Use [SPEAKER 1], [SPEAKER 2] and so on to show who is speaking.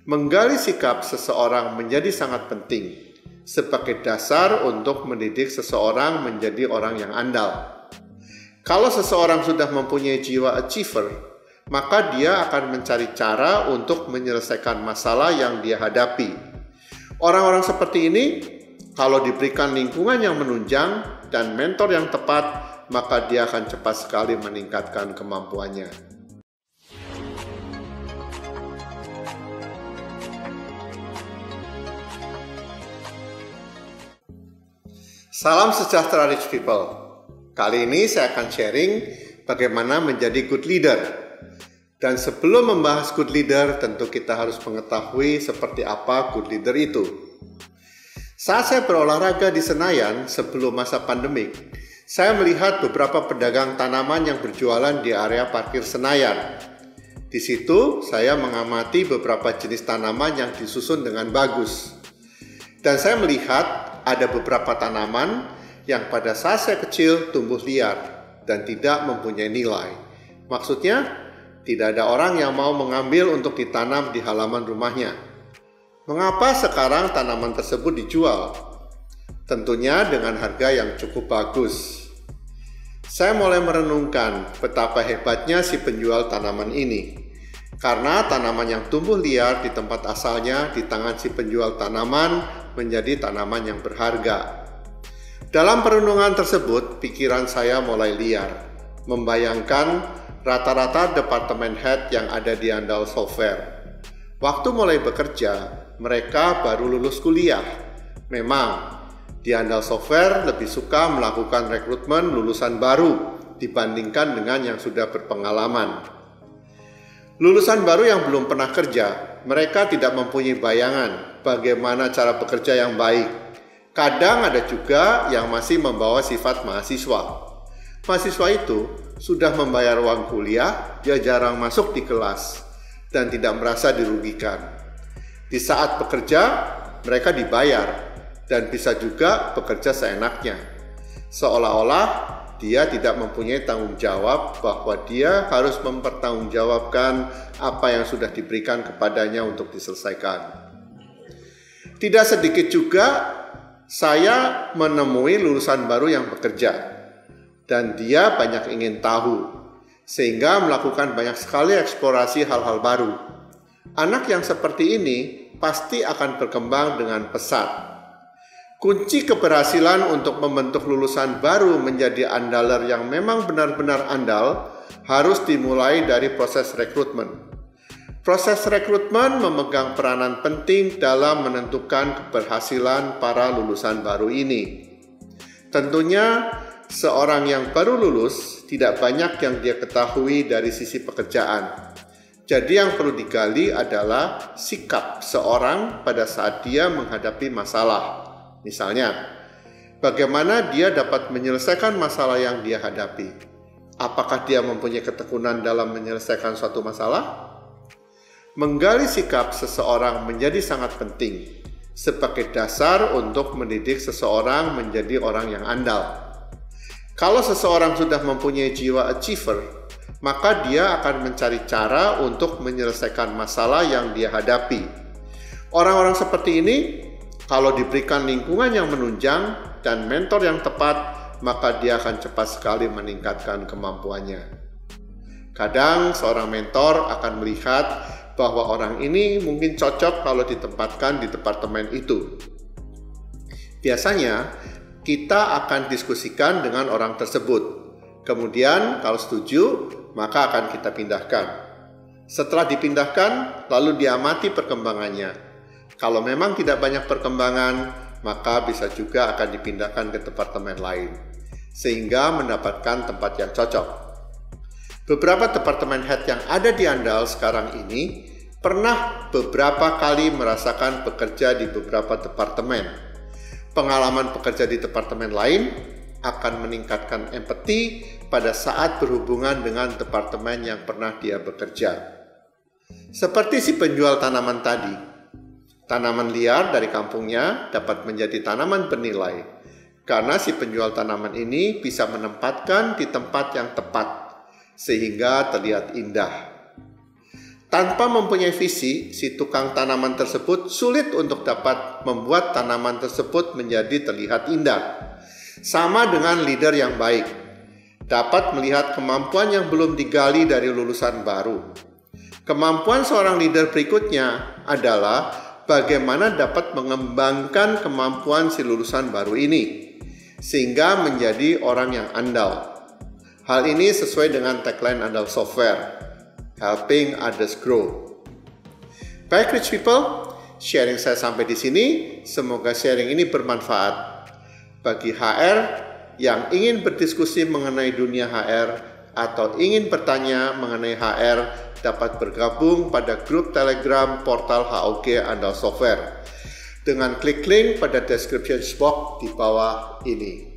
[SPEAKER 1] Menggali sikap seseorang menjadi sangat penting sebagai dasar untuk mendidik seseorang menjadi orang yang andal. Kalau seseorang sudah mempunyai jiwa achiever, maka dia akan mencari cara untuk menyelesaikan masalah yang dia hadapi. Orang-orang seperti ini, kalau diberikan lingkungan yang menunjang dan mentor yang tepat, maka dia akan cepat sekali meningkatkan kemampuannya. Salam sejahtera rich people. Kali ini saya akan sharing bagaimana menjadi good leader. Dan sebelum membahas good leader, tentu kita harus mengetahui seperti apa good leader itu. Saat saya berolahraga di Senayan sebelum masa pandemik, saya melihat beberapa pedagang tanaman yang berjualan di area parkir Senayan. Di situ saya mengamati beberapa jenis tanaman yang disusun dengan bagus. Dan saya melihat ada beberapa tanaman yang pada saat saya kecil tumbuh liar dan tidak mempunyai nilai. Maksudnya, tidak ada orang yang mau mengambil untuk ditanam di halaman rumahnya. Mengapa sekarang tanaman tersebut dijual? Tentunya dengan harga yang cukup bagus. Saya mulai merenungkan betapa hebatnya si penjual tanaman ini. Karena tanaman yang tumbuh liar di tempat asalnya di tangan si penjual tanaman menjadi tanaman yang berharga. Dalam perenungan tersebut, pikiran saya mulai liar, membayangkan rata-rata departemen head yang ada di Andal Software. Waktu mulai bekerja, mereka baru lulus kuliah. Memang, di Andal Software lebih suka melakukan rekrutmen lulusan baru dibandingkan dengan yang sudah berpengalaman. Lulusan baru yang belum pernah kerja, mereka tidak mempunyai bayangan bagaimana cara bekerja yang baik. Kadang ada juga yang masih membawa sifat mahasiswa. Mahasiswa itu sudah membayar uang kuliah, dia jarang masuk di kelas dan tidak merasa dirugikan. Di saat bekerja, mereka dibayar dan bisa juga bekerja seenaknya. Seolah-olah dia tidak mempunyai tanggung jawab bahwa dia harus mempertanggungjawabkan apa yang sudah diberikan kepadanya untuk diselesaikan. Tidak sedikit juga saya menemui lulusan baru yang bekerja dan dia banyak ingin tahu sehingga melakukan banyak sekali eksplorasi hal-hal baru. Anak yang seperti ini pasti akan berkembang dengan pesat. Kunci keberhasilan untuk membentuk lulusan baru menjadi andaler yang memang benar-benar andal harus dimulai dari proses rekrutmen. Proses rekrutmen memegang peranan penting dalam menentukan keberhasilan para lulusan baru ini. Tentunya, seorang yang baru lulus tidak banyak yang dia ketahui dari sisi pekerjaan. Jadi yang perlu digali adalah sikap seorang pada saat dia menghadapi masalah. Misalnya, bagaimana dia dapat menyelesaikan masalah yang dia hadapi? Apakah dia mempunyai ketekunan dalam menyelesaikan suatu masalah? Menggali sikap seseorang menjadi sangat penting sebagai dasar untuk mendidik seseorang menjadi orang yang andal. Kalau seseorang sudah mempunyai jiwa achiever, maka dia akan mencari cara untuk menyelesaikan masalah yang dia hadapi. Orang-orang seperti ini, kalau diberikan lingkungan yang menunjang dan mentor yang tepat, maka dia akan cepat sekali meningkatkan kemampuannya. Kadang seorang mentor akan melihat bahwa orang ini mungkin cocok kalau ditempatkan di departemen itu. Biasanya, kita akan diskusikan dengan orang tersebut. Kemudian, kalau setuju, maka akan kita pindahkan. Setelah dipindahkan, lalu diamati perkembangannya. Kalau memang tidak banyak perkembangan, maka bisa juga akan dipindahkan ke departemen lain, sehingga mendapatkan tempat yang cocok. Beberapa departemen head yang ada di Andal sekarang ini pernah beberapa kali merasakan bekerja di beberapa departemen. Pengalaman bekerja di departemen lain akan meningkatkan empati pada saat berhubungan dengan departemen yang pernah dia bekerja. Seperti si penjual tanaman tadi, tanaman liar dari kampungnya dapat menjadi tanaman bernilai karena si penjual tanaman ini bisa menempatkan di tempat yang tepat sehingga terlihat indah. Tanpa mempunyai visi, si tukang tanaman tersebut sulit untuk dapat membuat tanaman tersebut menjadi terlihat indah. Sama dengan leader yang baik, dapat melihat kemampuan yang belum digali dari lulusan baru. Kemampuan seorang leader berikutnya adalah bagaimana dapat mengembangkan kemampuan si lulusan baru ini, sehingga menjadi orang yang andal. Hal ini sesuai dengan tagline Andal Software, Helping Others Grow. Baik rich people, sharing saya sampai di sini. Semoga sharing ini bermanfaat bagi HR yang ingin berdiskusi mengenai dunia HR atau ingin bertanya mengenai HR, dapat bergabung pada grup Telegram portal HOG Andal Software dengan klik link pada description box di bawah ini.